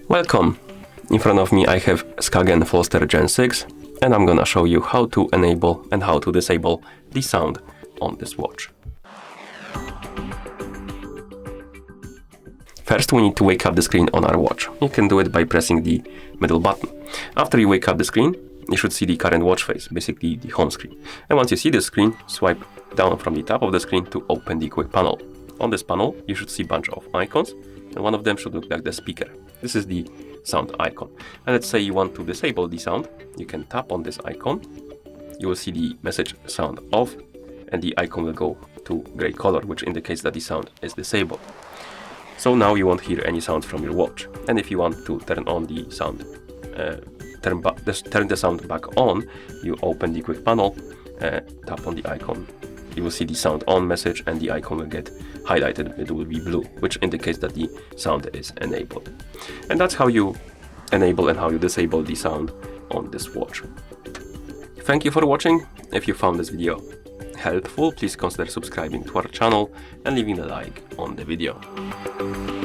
Welcome! In front of me I have SKAGEN Falster Gen 6 and I'm gonna show you how to enable and how to disable the sound on this watch. First we need to wake up the screen on our watch. You can do it by pressing the middle button. After you wake up the screen, you should see the current watch face, basically the home screen. And once you see the screen, swipe down from the top of the screen to open the quick panel. On this panel, you should see a bunch of icons, and one of them should look like the speaker. This is the sound icon. And let's say you want to disable the sound. You can tap on this icon. You will see the message sound off, and the icon will go to gray color, which indicates that the sound is disabled. So now you won't hear any sound from your watch. And if you want to turn on the sound, turn the sound back on, you open the quick panel, tap on the icon. You will see the sound on message and the icon will get highlighted. It will be blue, which indicates that the sound is enabled. And that's how you enable and how you disable the sound on this watch. Thank you for watching. If you found this video helpful, please consider subscribing to our channel and leaving a like on the video.